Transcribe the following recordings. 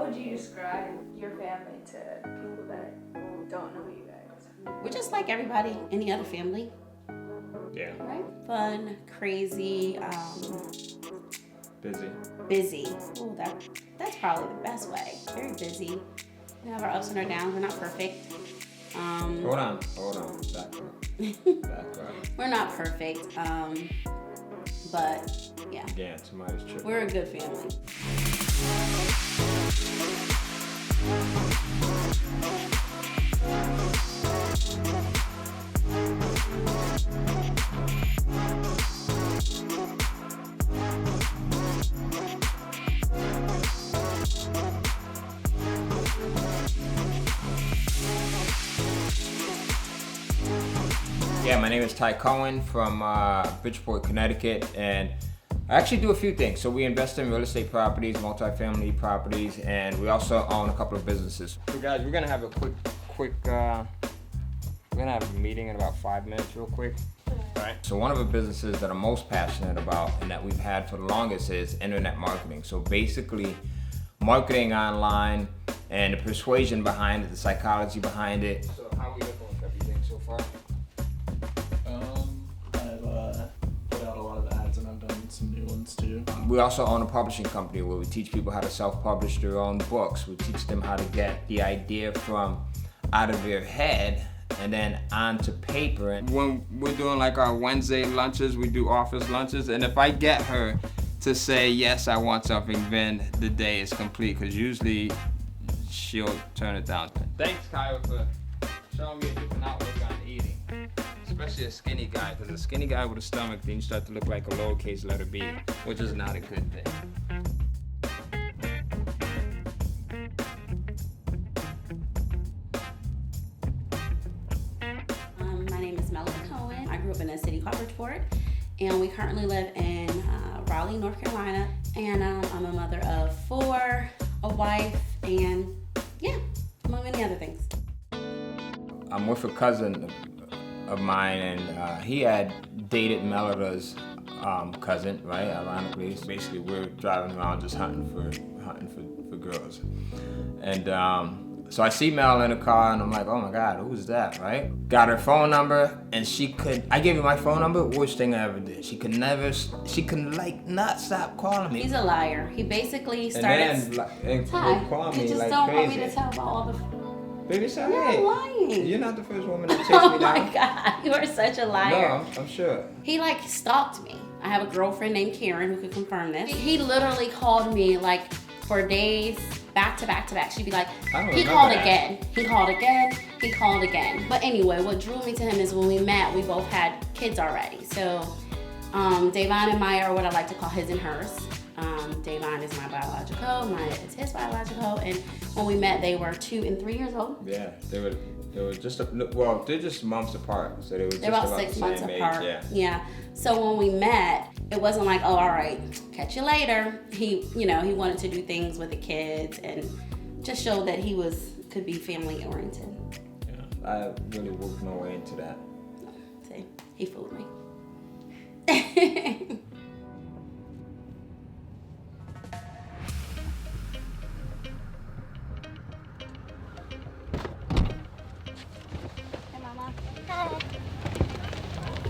would you describe your family to people that don't know you guys? We're just like everybody, any other family. Yeah. Right? Fun, crazy, busy. Oh, that's probably the best way. Very busy. We have our ups and our downs. We're not perfect. Hold on. Back up. We're not perfect. But yeah. Yeah, somebody's tripping. We're a good family. Yeah, my name is Cohen from Bridgeport, Connecticut, and I actually do a few things. So we invest in real estate properties, multifamily properties, and we also own a couple of businesses. So guys, we're gonna have a quick we're gonna have a meeting in about 5 minutes real quick. Right. So one of the businesses that I'm most passionate about and that we've had for the longest is internet marketing. So basically marketing online and the persuasion behind it, the psychology behind it. So how are we looking with everything so far? I've put out a lot of ads and I've done some new ones too. We also own a publishing company where we teach people how to self-publish their own books. We teach them how to get the idea from out of their head and then onto paper. And when we're doing like our Wednesday lunches, we do office lunches, and if I get her to say, yes, I want something, then the day is complete, because usually she'll turn it down. Thanks, Kyle, for showing me a different outlook on eating. Especially a skinny guy, because a skinny guy with a stomach, then you start to look like a lowercase letter B, which is not a good thing. My name is Cohen. I grew up in a city called Bridgeport, and we currently live in Raleigh, North Carolina. And I'm a mother of 4, a wife, and yeah, among many other things. I'm with a cousin of mine, and he had dated Melida's cousin, right? Ironically, so basically we're driving around just hunting for girls, and so I see Mel in the car, and I'm like, oh my God, who's that, right? Got her phone number, and I gave you my phone number, worst thing I ever did. She could like not stop calling me. He's a liar. He basically started. Ty, call me you just like don't crazy. want me to tell about all the. Baby, sorry. You're lying. You're not the first woman that chased Oh me down. my God, you are such a liar. No, I'm sure. He like stalked me. I have a girlfriend named Karen who could confirm this. He literally called me like for days, back to back to back. She'd be like, he called again. He called again. He called again. But anyway, what drew me to him is when we met, we both had kids already. So Davon and Maya are what I like to call his and hers. Davon is my biological, Maya is his biological, and when we met, they were 2 and 3 years old. Yeah, they were just they're just months apart, so they're about 6 months apart. Yeah. So when we met, it wasn't like, oh, all right, catch you later. He wanted to do things with the kids and just showed that he could be family oriented. Yeah, I really worked my way into that. See, he fooled me.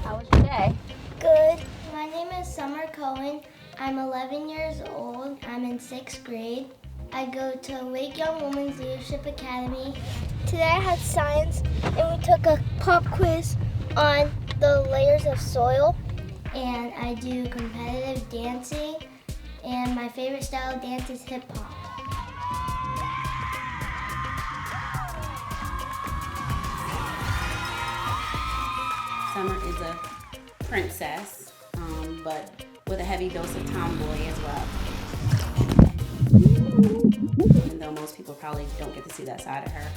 How was your day? Good. My name is Summer Cohen. I'm 11 years old. I'm in 6th grade. I go to Wake Young Women's Leadership Academy. Today I had science and we took a pop quiz on the layers of soil. And I do competitive dancing, and my favorite style of dance is hip hop. Summer is a princess, but with a heavy dose of tomboy as well. Even though most people probably don't get to see that side of her.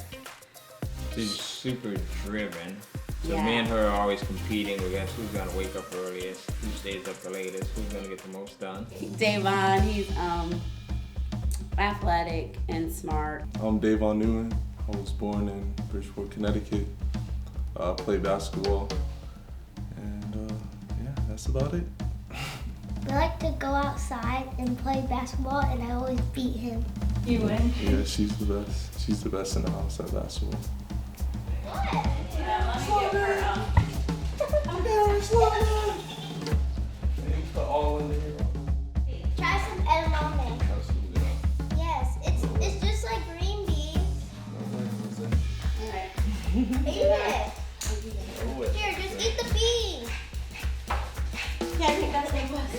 She's super driven. So Yeah. me and her are always competing against who's gonna wake up earliest, who stays up the latest, who's gonna get the most done. Davon, he's athletic and smart. I'm Davon Newman. I was born in Bridgeport, Connecticut. I play basketball, and yeah, that's about it. I like to go outside and play basketball, and I always beat him. You win. Yeah, she's the best. She's the best in the house at basketball. Try some edamame. Yes, it's just like green beans. Eat it. Here, just eat the beans. Yeah, I think that's what it was.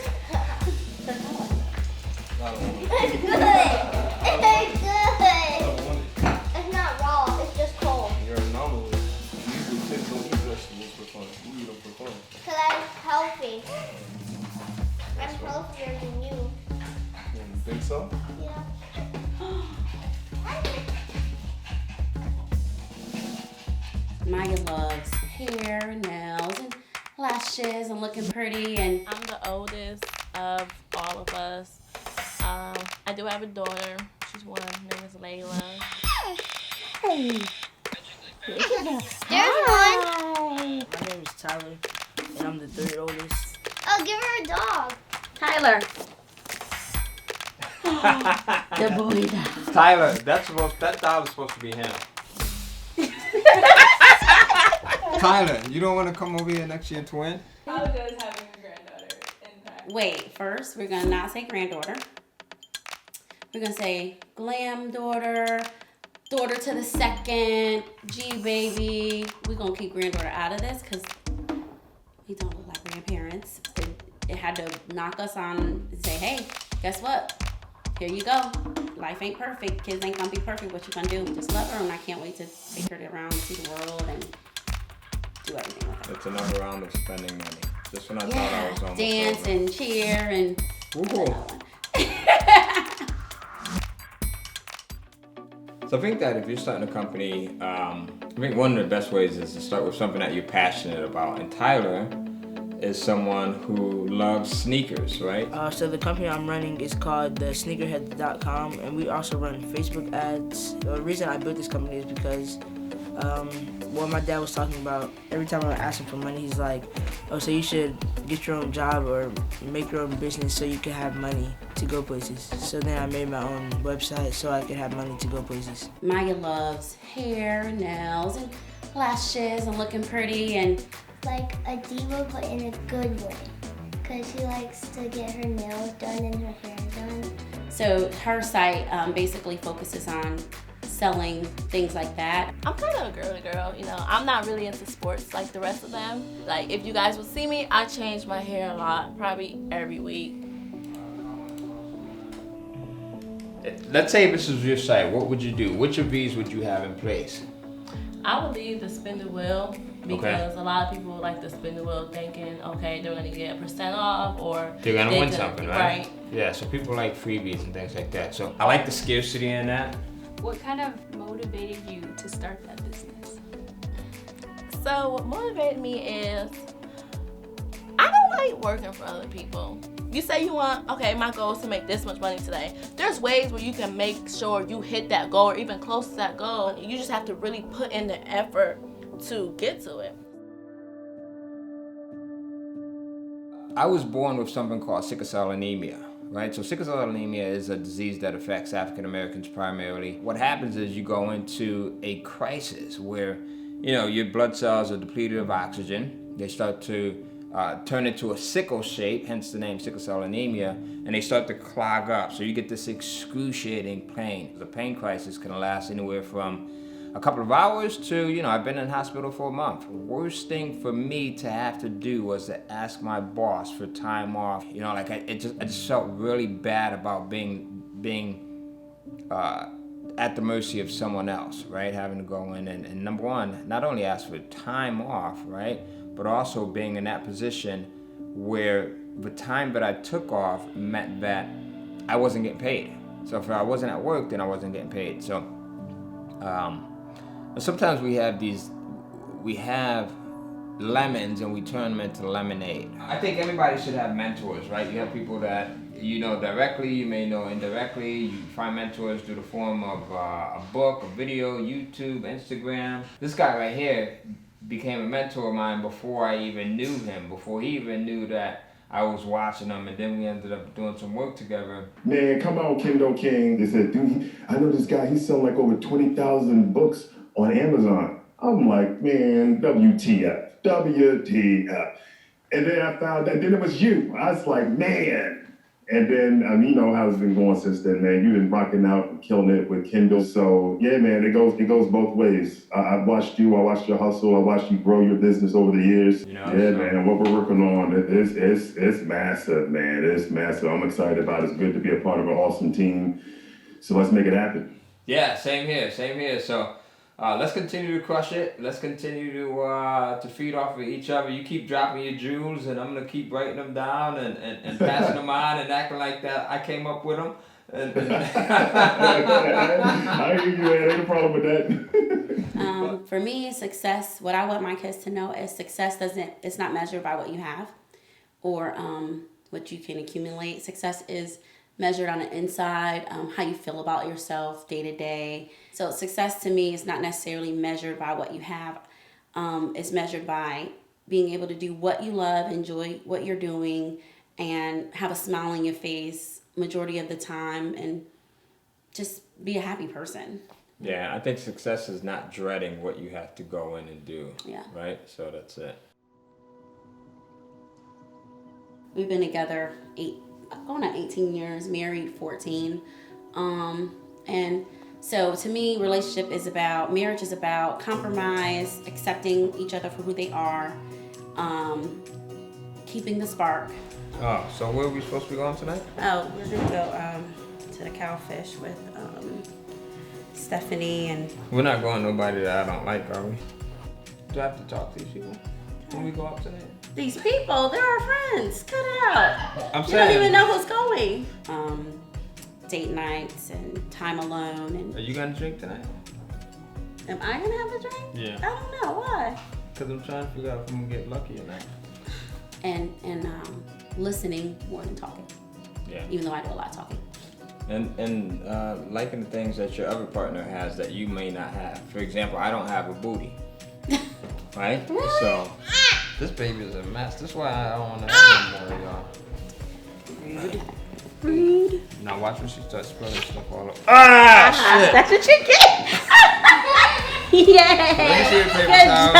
It's good. It's good. It's not raw. It's just cold. You're an anomaly. Usually kids don't eat vegetables for fun. You eat them for fun. Cause I'm healthy. I'm healthier than you. You think so? Yeah. Maya loves hair, nails, and lashes, and looking pretty, and I'm the oldest of all of us. I do have a daughter. She's one. Her name is Layla. There's one. My name is Tyler, and I'm the third oldest. Oh, give her a dog. Tyler. The boy dog. Tyler, that dog is supposed to be him. Tyler, you don't want to come over here next year, twin? How does having a granddaughter impact? Wait, first we're gonna not say granddaughter. We're gonna say glam daughter, daughter to the second, G baby. We're gonna keep granddaughter out of this because we don't look like grandparents. It had to knock us on and say, hey, guess what? Here you go. Life ain't perfect. Kids ain't gonna be perfect. What you gonna do? Just love her, and I can't wait to take her around and see the world and do everything with her. It's another round of spending money. Just when I thought I was almost dance over. and cheer and. Woo-hoo. So I think that if you're starting a company, I think one of the best ways is to start with something that you're passionate about. And Tyler is someone who loves sneakers, right? So the company I'm running is called the sneakerhead.com, and we also run Facebook ads. The reason I built this company is because what my dad was talking about, every time I ask him for money, he's like, oh, so you should get your own job or make your own business so you can have money to go places. So then I made my own website so I could have money to go places. Maya loves hair, nails, and lashes, and looking pretty, and Like a diva, but in a good way. Cause she likes to get her nails done and her hair done. so her site basically focuses on selling things like that. I'm kind of a girly girl, you know. I'm not really into sports like the rest of them. Like, if you guys would see me, I change my hair a lot, probably every week. Let's say this is your site. What would you do? Which of these would you have in place? I would leave the spin the wheel because a lot of people like to spin the wheel thinking, okay, they're going to get a % off or They're gonna they win could- something, right? Right. Yeah, so people like freebies and things like that. So I like the scarcity in that. What kind of motivated you to start that business? So what motivated me is I don't like working for other people. You say you want, okay, my goal is to make this much money today. There's ways where you can make sure you hit that goal or even close to that goal. You just have to really put in the effort to get to it. I was born with something called sickle cell anemia, right? So sickle cell anemia is a disease that affects African Americans primarily. What happens is you go into a crisis where, your blood cells are depleted of oxygen. They start to turn into a sickle shape, hence the name sickle cell anemia, and they start to clog up. So you get this excruciating pain. The pain crisis can last anywhere from a couple of hours to, I've been in hospital for a month. The worst thing for me to have to do was to ask my boss for time off. I just felt really bad about being at the mercy of someone else, right? Having to go in and number one, not only ask for time off, right? But also being in that position where the time that I took off meant that I wasn't getting paid. So if I wasn't at work, then I wasn't getting paid. So sometimes we have lemons and we turn them into lemonade. I think everybody should have mentors, right? You have people that you know directly, you may know indirectly. You find mentors through the form of a book, a video, YouTube, Instagram. This guy right here became a mentor of mine before I even knew him, before he even knew that I was watching them, and then we ended up doing some work together. Man, come on, Kendo King. They said, dude, I know this guy, he's selling like over 20,000 books on Amazon. I'm like, man, WTF. And then I found that, then it was you. I was like, man. And then, you know how it's been going since then, man. You've been rocking out and killing it with Kindle. So, yeah, man, it goes both ways. I've watched you. I watched your hustle. I watched you grow your business over the years. You know, yeah, man, what we're working on, it's massive, man. It's massive. I'm excited about it. It's good to be a part of an awesome team. So let's make it happen. Yeah, same here. So let's continue to crush it. Let's continue to feed off of each other. You keep dropping your jewels, and I'm gonna keep writing them down and passing them on and acting like that I came up with them. I hear you, man. Ain't no problem with that. For me, success. What I want my kids to know is success it's not measured by what you have, or what you can accumulate. Success is measured on the inside, how you feel about yourself day to day. So success to me is not necessarily measured by what you have. It's measured by being able to do what you love, enjoy what you're doing, and have a smile on your face majority of the time, and just be a happy person. Yeah, I think success is not dreading what you have to go in and do. Yeah. Right? So that's it. We've been together going on 18 years, married 14. And so to me, marriage is about compromise, accepting each other for who they are, keeping the spark. Oh, so where are we supposed to be going tonight? Oh, we're gonna go to the Cowfish with Stephanie and. We're not going nobody that I don't like, are we? Do I have to talk to these people when we go up tonight? These people, they're our friends. Cut it out. I'm You saying. don't even know who's going. Date nights and time alone and. Are you gonna drink tonight? Am I gonna have a drink? Yeah. I don't know why. Because I'm trying to figure out if I'm gonna get lucky or not. And listening more than talking. Yeah. Even though I do a lot of talking. And liking the things that your other partner has that you may not have. For example, I don't have a booty. Right? Really? So this baby is a mess. That's why I don't want to have no more, y'all. Rude. Now watch when she starts spilling stuff all over. Ah, shit! That's what you get. Yay! Let me see your paper Good towel.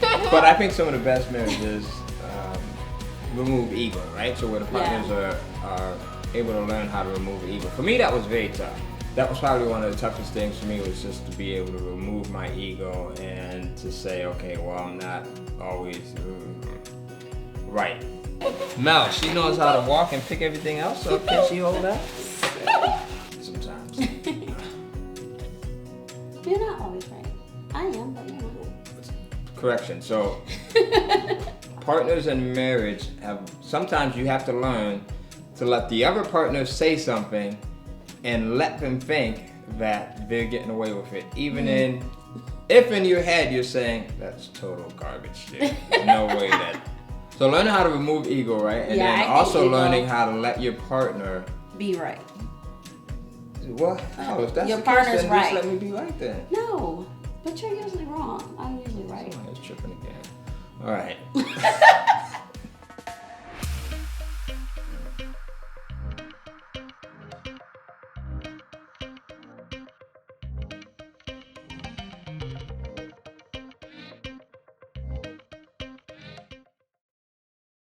job. But I think some of the best marriages remove ego, right? So where the partners are able to learn how to remove ego. For me, that was very tough. That was probably one of the toughest things for me, was just to be able to remove my ego and to say, okay, well, I'm not always right. Mel, she knows how to walk and pick everything else up. Can she hold that? Sometimes. You're not always right. I am, but you're not. Correction. So, partners in marriage sometimes you have to learn to let the other partner say something and let them think that they're getting away with it. Even if in your head you're saying, that's total garbage, dude. There's no way that. So learning how to remove ego, right? And Yeah, then I think also ego- learning how to let your partner. Be right. What? No, if that's Your the case, partner's then right. just let me be right then. No, but you're usually wrong. I'm usually right. Somebody's tripping again. All right.